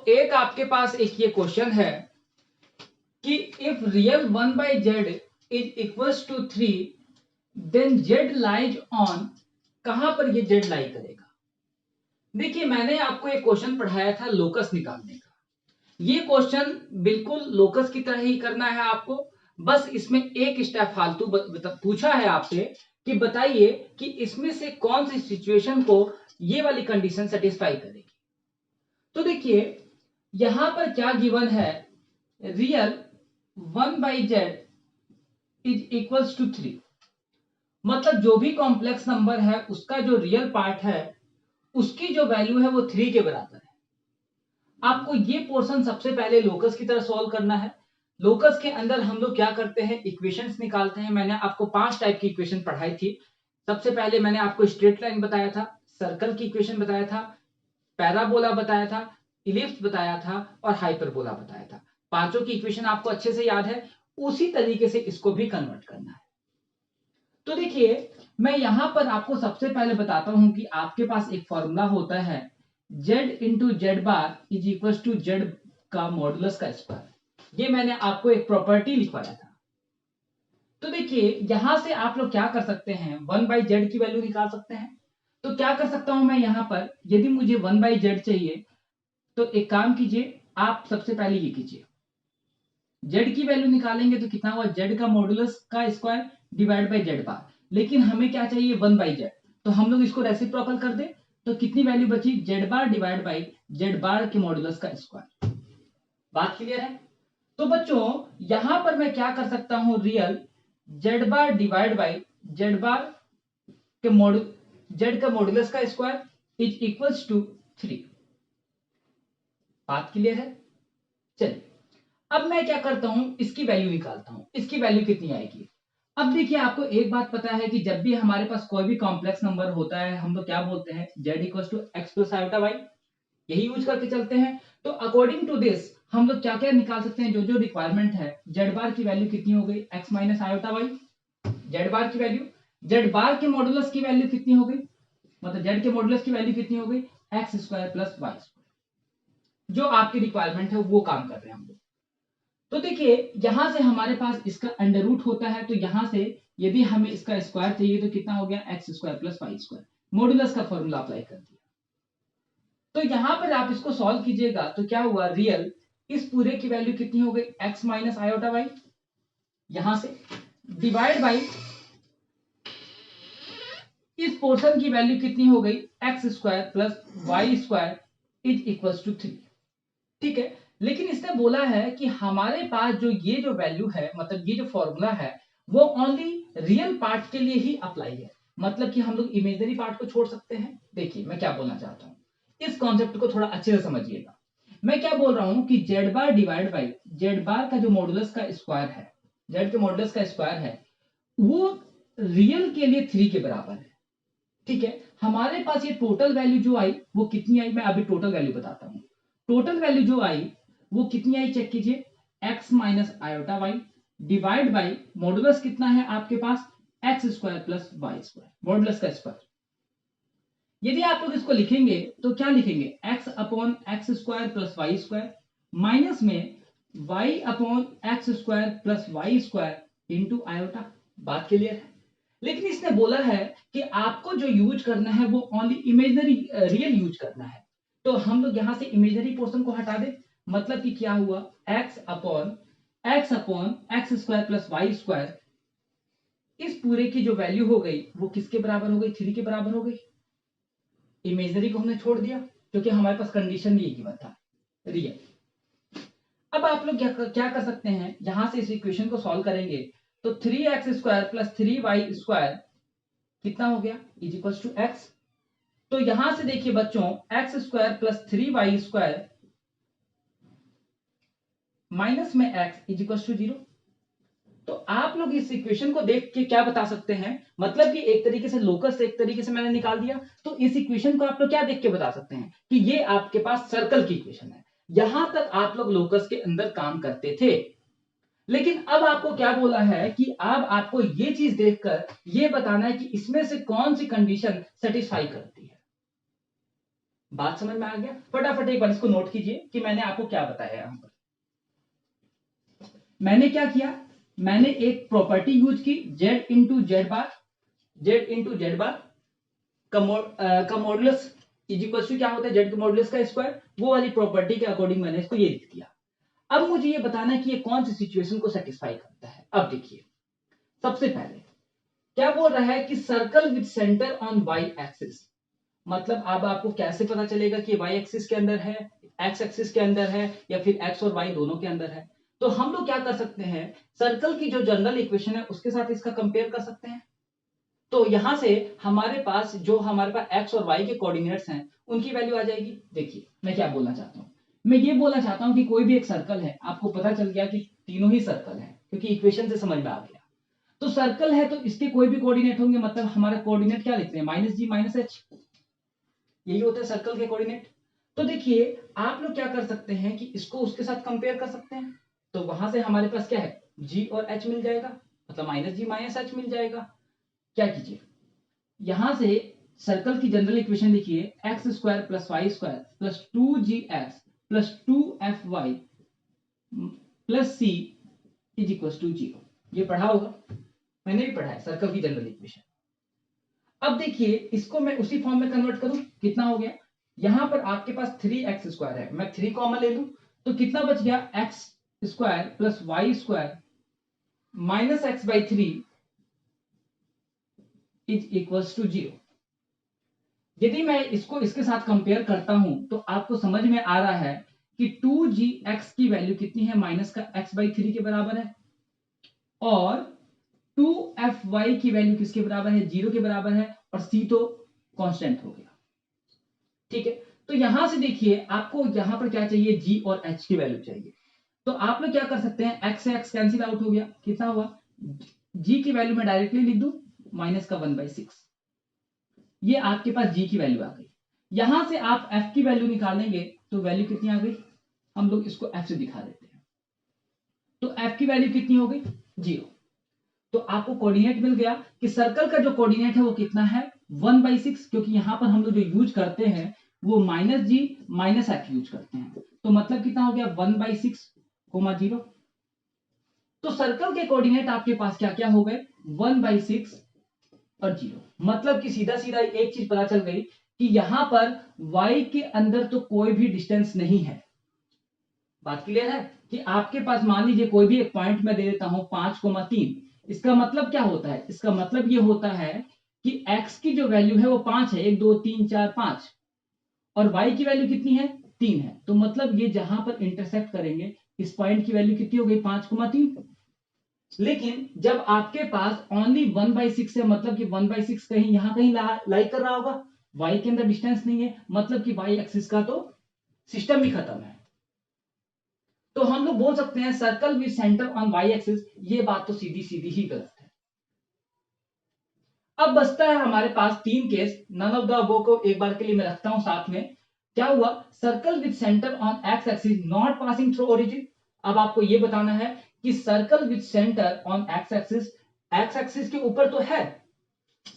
एक आपके पास एक ये क्वेश्चन है कि if real 1/z is equals to 3 then z lies on, कहां पर ये z लाई करेगा। देखिए मैंने आपको एक क्वेश्चन पढ़ाया था लोकस निकालने का, ये क्वेश्चन बिल्कुल लोकस की तरह ही करना है आपको, बस इसमें एक स्टेप फालतू पूछा है आपसे कि बताइए कि इसमें से कौन सी सिचुएशन को ये वाली कंडीशन सेटिस्फाई करेगी। तो देखिए यहां पर क्या गिवन है, real 1/z is equals to 3, मतलब जो भी कॉम्प्लेक्स नंबर है उसका जो रियल पार्ट है उसकी जो वैल्यू है वो 3 के बराबर है। आपको ये पोर्शन सबसे पहले लोकस की तरह सॉल्व करना है। लोकस के अंदर हम लोग क्या करते हैं, इक्वेशंस निकालते हैं। मैंने आपको 5 टाइप की इक्वेशन पढ़ाई थी। सबसे पहले मैंने आपको स्ट्रेट लाइन बताया था, सर्कल की इक्वेशन बताया था, पैराबोला बताया था, इलिप्स बताया था और हाइपरबोला बताया था। पांचों की इक्वेशन आपको अच्छे से याद है, उसी तरीके से इसको भी कन्वर्ट करना है। तो देखिए मैं यहां पर आपको सबसे पहले बताता हूं कि आपके पास एक फॉर्मूला होता है z into Z bar is equal to Z का मॉडुलस का स्क्वायर। ये मैंने आपको एक प्रॉपर्टी लिखवाया था। तो देखिए यहां से आप लोग क्या कर सकते हैं, 1/z की वैल्यू निकाल सकते हैं। तो क्या कर सकता हूं मैं यहां पर, यदि मुझे 1/z चाहिए तो एक काम कीजिए, आप सबसे पहले ये कीजिए, z की वैल्यू निकालेंगे तो कितना हुआ, z का मॉडुलस का स्क्वायर डिवाइड बाय z बार। लेकिन हमें क्या चाहिए 1/z, तो हम लोग इसको रेसिप्रोकल कर दे तो कितनी वैल्यू बची, z bar divide by z बार के मॉडुलस का स्क्वायर। बात क्लियर है। तो बच्चों यहां पर मैं क्या कर सकता हूं, real z bar divide by z बार के z का मॉडुलस का स्क्वायर इज इक्वल्स टू 3। बात क्लियर है। चलिए अब मैं क्या करता हूं, इसकी वैल्यू निकालता हूं, इसकी वैल्यू कितनी आएगी। अब देखिए आपको एक बात पता है कि जब भी हमारे पास कोई भी कॉम्प्लेक्स नंबर होता है हम लोग क्या बोलते हैं, z equal to X plus iota Y, यही यूज करके चलते हैं। तो अकॉर्डिंग टू दिस हम लोग क्या क्या निकाल सकते हैं, जो जो रिक्वायरमेंट है, z बार की वैल्यू कितनी हो गई, x minus iota Y, z bar की वैल्यू, z बार के मॉडुलस की वैल्यू कितनी हो गई, मतलब z के मॉडुलस की वैल्यू कितनी हो गई, X square plus Y square. जो आपकी रिक्वायरमेंट है वो काम कर रहे हैं हम लोग। तो देखिए यहां से हमारे पास इसका अंडर रूट होता है, तो यहां से यदि हमें इसका स्क्वायर चाहिए तो कितना हो गया, X square plus Y square, modulus का फॉर्मूला अप्लाई कर दिया। तो यहां पर आप इसको सॉल्व कीजिएगा तो क्या हुआ, रियल इस पूरे की वैल्यू कितनी हो गई, एक्स माइनस आयोटा वाई, यहां से डिवाइड बाई इस पोर्शन की वैल्यू कितनी हो गई, X square plus Y square is equal to 3। ठीक है, लेकिन इसने बोला है कि हमारे पास जो ये जो वैल्यू है, मतलब ये जो फॉर्मूला है वो ओनली रियल पार्ट के लिए ही अप्लाई है, मतलब कि हम लोग इमेजिनरी पार्ट को छोड़ सकते हैं। देखिए मैं क्या बोलना चाहता हूं, इस कॉन्सेप्ट को थोड़ा अच्छे से समझिएगा। मैं क्या बोल रहा हूं कि Z bar divide by Z bar का जो मॉडुलस का स्क्वायर है, जेड के मॉडुलस का स्क्वायर है, वो रियल के लिए 3 के बराबर है। ठीक है, हमारे पास ये टोटल वैल्यू जो आई वो कितनी आई, मैं अभी टोटल वैल्यू बताता हूं। टोटल वैल्यू जो आई वो कितनी आई, चेक कीजिए, x minus iota Y divide by modulus कितना है आपके पास, X square plus Y square, modulus का स्क्वायर। यदि आप लोग इसको लिखेंगे तो क्या लिखेंगे, x upon X square plus Y square minus में y upon X square plus Y square into iota. बात क्लियर है। लेकिन इसने बोला है कि आपको जो यूज करना है वो ओनली इमेजिनरी रियल यूज करना है, तो हम लोग यहां से इमेजिनरी पोर्शन को हटा दे, मतलब कि क्या हुआ, x upon X square plus Y square, इस पूरे की जो वैल्यू हो गई वो किसके बराबर हो गई, 3 के बराबर हो गई। इमेजिनरी को हमने छोड़ दिया क्योंकि हमारे पास कंडीशन भी एक ही बात था, रियल। अब आप लोग क्या कर सकते हैं, यहां से इस इक्वेशन को सॉल्व करेंगे तो 3x square plus 3y square कितना हो गया, इज इक्वल टू एक्स। तो यहां से देखिए बच्चों, x square plus 3y square minus में x इज इक्वल टू 0। तो आप लोग इस इक्वेशन को देख के क्या बता सकते हैं, मतलब कि एक तरीके से लोकस एक तरीके से मैंने निकाल दिया, तो इस इक्वेशन को आप लोग क्या देख के बता सकते हैं कि ये आपके पास सर्कल की इक्वेशन है। यहां तक आप लोग लोकस के अंदर काम करते थे, लेकिन अब आपको क्या बोला है कि अब आपको ये चीज देखकर ये बताना है कि इसमें से कौन सी कंडीशन सेटिस्फाई करती है। बात समझ में आ गया? फटाफट एक बार इसको नोट कीजिए कि मैंने आपको क्या बताया यहां पर। मैंने क्या किया, मैंने एक प्रॉपर्टी यूज की जेड इंटू जेड बार, जेड इंटू जेड बार का मॉडुलस इज इक्वल टू क्या होता है, जेड के मॉडुलस का स्क्वायर, वो वाली प्रॉपर्टी के अकॉर्डिंग मैंने इसको ये लिख दिया। अब मुझे ये बताना है कि ये कौन सी सिचुएशन को सेटिस्फाई करता है। अब देखिए, सबसे पहले क्या बोल रहा है कि circle with centre on Y axis, मतलब अब आपको कैसे पता चलेगा कि वाई एक्सिस के अंदर है, एक्स एक्सिस के अंदर है, या फिर एक्स और वाई दोनों के अंदर है। तो हम लोग क्या कर सकते हैं, सर्कल की जो जनरल इक्वेशन है उसके साथ इसका कंपेयर कर सकते हैं। तो यहां से हमारे पास जो हमारे पास एक्स और वाई के कोऑर्डिनेट्स हैं उनकी वैल्यू आ जाएगी। देखिए मैं क्या बोलना चाहता हूं, मैं ये बोलना चाहता हूं कि कोई भी एक सर्कल है, आपको पता चल गया कि तीनों ही सर्कल है क्योंकि इक्वेशन से समझ में आ गया। तो सर्कल है तो इसके कोई भी कोऑर्डिनेट होंगे, मतलब हमारा कोऑर्डिनेट क्या लिखते हैं, माइनस जी माइनस एच, यही होते हैं सर्कल के कोऑर्डिनेट। तो देखिए आप लोग क्या कर सकते हैं कि इसको उसके साथ कंपेयर कर सकते हैं। तो वहां से हमारे पास क्या है, जी और एच मिल जाएगा, मतलब माइनस जी माइनस एच मिल जाएगा। क्या कीजिए, यहां से सर्कल की जनरल इक्वेशन लिखिए, X square plus Y square plus 2gx plus 2fy plus C is equal to 0। ये पढ़ा होगा, मैंने भी पढ़ा है सर्कल की जनरल इक्वेशन। अब देखिए इसको मैं उसी फॉर्म में कन्वर्ट करूं, कितना हो गया, यहां पर आपके पास 3x स्क्वायर है, मैं 3 कॉमन ले लूं तो कितना बच गया, X square plus Y square minus X by 3 is equals to 0। यदि मैं इसको इसके साथ कंपेयर करता हूं तो आपको समझ में आ रहा है कि 2gx की वैल्यू कितनी है, माइनस का x बाई 3 के बराबर है, और 2fy की वैल्यू किसके बराबर है, 0 के बराबर है, और c तो कांस्टेंट हो गया। ठीक है, तो यहां से देखिए आपको यहां पर क्या चाहिए, g और h की वैल्यू चाहिए। तो आप लोग क्या कर सकते हैं, x से x कैंसिल आउट हो गया, कितना हुआ, g की वैल्यू मैं डायरेक्टली लिख दूं, माइनस का 1/6, ये आपके पास g की वैल्यू आ गई। यहां से आप f की वैल्यू निकालेंगे तो वैल्यू कितनी आ गई, हम लोग इसको f से दिखा देते हैं, तो f की वैल्यू कितनी हो गई, 0। तो आपको कोऑर्डिनेट मिल गया कि सर्कल का जो कोऑर्डिनेट है वो कितना है, 1/6, क्योंकि यहां पर हम लोग जो यूज करते हैं वो minus G minus F use करते हैं, तो मतलब कितना हो गया, 1/6, 0। तो सर्कल के कोऑर्डिनेट आपके पास क्या क्या हो गए, 1/6 और 0। मतलब कि सीधा सीधा एक चीज पता चल गई कि यहां पर y के अंदर तो कोई भी डिस्टेंस नहीं है। बात क्लियर है कि आपके पास मान लीजिए कोई भी एक पॉइंट में दे देता हूं 5,3, इसका मतलब क्या होता है, इसका मतलब ये होता है कि x की जो वैल्यू है वो 5 है, 1 2 3 4 5, और y की वैल्यू कितनी है, 3 है। तो मतलब ये जहां पर इंटरसेक्ट करेंगे इस पॉइंट की वैल्यू कितनी हो गई, 5,3। लेकिन जब आपके पास ओनली 1/6 है, मतलब कि 1/6 कहीं यहां कहीं लाई कर रहा होगा, y के अंदर डिस्टेंस नहीं है, मतलब कि y एक्सिस का तो सिस्टम ही खत्म है। तो हम लोग बोल सकते हैं circle with centre on y axis, ये बात तो सीधी सीधी ही गलत है। अब बचता है हमारे पास 3 case, none of the above को एक बार के लिए मैं रखता हूं साथ में। क्या हुआ, circle with centre on x axis not passing through origin. अब आपको यह बताना है कि circle with centre on x axis के ऊपर तो है,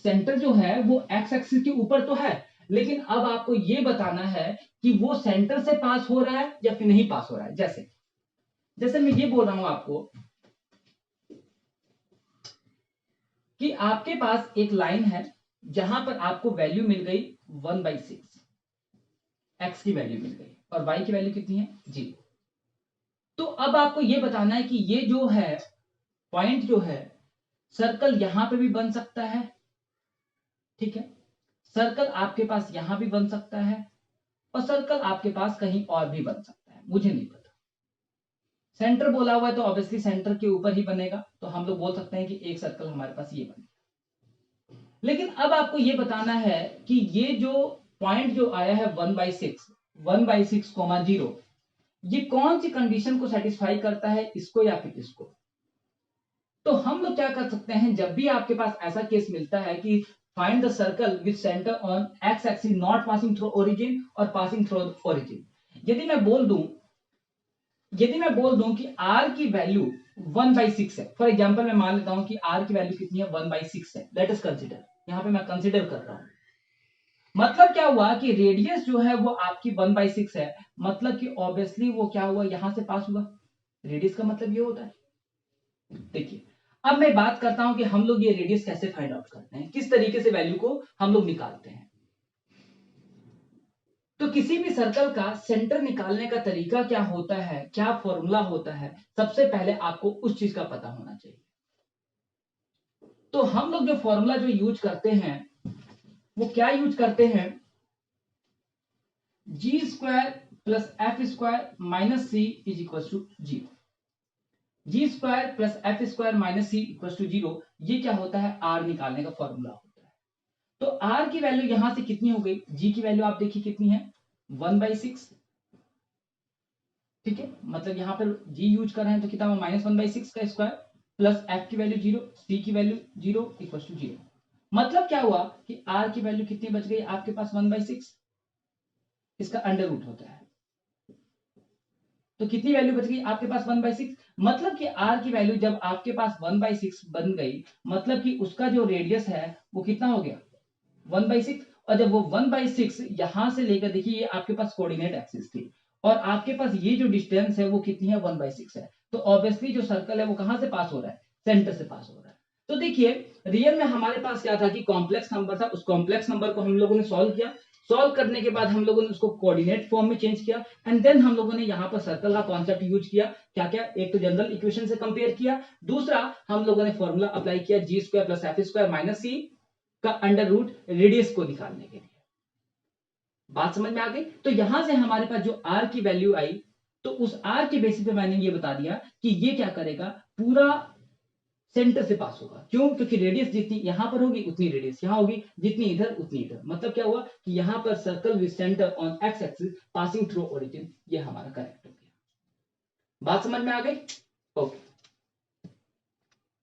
सेंटर जो है वो x एक्सिस के ऊपर तो है, लेकिन अब आपको यह बताना है कि वो सेंटर से पास हो रहा है या फिर नहीं पास हो रहा है। जैसे जैसे मैं ये बोल रहा हूं आपको कि आपके पास एक लाइन है जहां पर आपको वैल्यू मिल गई 1/6, एक्स की वैल्यू मिल गई और वाई की वैल्यू कितनी है, 0। तो अब आपको यह बताना है कि ये जो है पॉइंट जो है, सर्कल यहां पे भी बन सकता है, ठीक है, सर्कल आपके पास यहां भी बन सकता है, और सर्कल आपके पास कहीं और भी बन सकता है, मुझे नहीं पता। सेंटर बोला हुआ है तो ऑब्वियसली सेंटर के ऊपर ही बनेगा, तो हम लोग बोल सकते हैं कि एक सर्कल हमारे पास ये बनेगा। लेकिन अब आपको ये बताना है कि ये जो पॉइंट जो आया है 1/6 0, ये कौन सी कंडीशन को सेटिस्फाई करता है, इसको या फिर इसको। तो हम लोग क्या कर सकते हैं, जब भी आपके पास ऐसा केस मिलता है कि find the circle with centre on x axis not passing through origin और पासिंग थ्रू ओरिजिन, यदि मैं बोल दूं कि r की वैल्यू 1/6 है, फॉर एग्जांपल मैं मान लेता हूं कि r की वैल्यू कितनी है, 1/6 है, लेट अस कंसीडर, यहां पे मैं कंसीडर कर रहा हूं, मतलब क्या हुआ कि रेडियस जो है वो आपकी 1/6 है, मतलब कि ऑब्वियसली वो क्या हुआ, यहां से पास हुआ। रेडियस का मतलब ये होता है। देखिए अब मैं बात करता हूं कि हम लोग ये रेडियस कैसे फाइंड आउट करते हैं, किस तरीके से वैल्यू को हम लोग निकालते हैं। तो किसी भी सर्कल का सेंटर निकालने का तरीका क्या होता है, क्या फॉर्मूला होता है, सबसे पहले आपको उस चीज का पता होना चाहिए। तो हम लोग जो फॉर्मूला जो यूज करते हैं वो क्या यूज करते हैं, G square plus F square minus C is equal to 0। G square plus F square minus C equal to 0, ये क्या होता है, आर निकालने का फॉर्मूला होता है। तो आर की वैल्यू यहां से कितनी हो गई, जी की वैल्यू आप देखिए कितनी है, 1/6। ठीक है, मतलब यहां पर जी यूज कर रहे हैं तो कितना हुआ, -1/6 का स्क्वायर प्लस एफ की वैल्यू 0, सी की वैल्यू 0 इक्वल टू 0। मतलब क्या हुआ कि आर की वैल्यू कितनी बच गई आपके पास, 1/6। इसका अंडर रूट होता है, तो कितनी वैल्यू बच गई आपके पास, 1/6। मतलब कि आर की वैल्यू जब आपके पास 1/6 बन गई, मतलब कि उसका जो रेडियस है वो कितना हो गया, 1/6। और जब वो 1/6 यहां से लेकर, देखिए ये आपके पास कोऑर्डिनेट एक्सिस थी और आपके पास ये जो डिस्टेंस है वो कितनी है, 1/6 है। तो ऑब्वियसली जो सर्कल है वो कहां से पास हो रहा है, सेंटर से पास हो रहा है। तो देखिए रियल में हमारे पास क्या था कि कॉम्प्लेक्स नंबर था, उस कॉम्प्लेक्स नंबर को हम लोगों ने सॉल्व किया। सॉल्व करने के बाद हम लोगों ने उसको कोऑर्डिनेट फॉर्म में चेंज किया एंड देन हम लोगों ने यहाँ पर सर्कल का कॉन्सेप्ट यूज किया। क्या क्या, एक तो जनरल इक्वेशन से कंपेयर किया, दूसरा हम लोगों ने फॉर्मूला अप्लाई किया, G square plus F square minus C का अंडर रूट रेडियस को निकालने के लिए। बात समझ में आ गई। तो यहां से हमारे पास जो आर की वैल्यू आई, तो उस आर के बेसिस पे मैंने ये बता दिया कि ये क्या करेगा, पूरा सेंटर से पास होगा। क्यों, क्योंकि रेडियस जितनी यहां पर होगी उतनी रेडियस यहां होगी, जितनी इधर उतनी इधर। मतलब क्या हुआ कि यहां पर circle with centre on x axis passing through origin, ये हमारा करेक्ट हो गया। बात समझ में आ गई। ओके।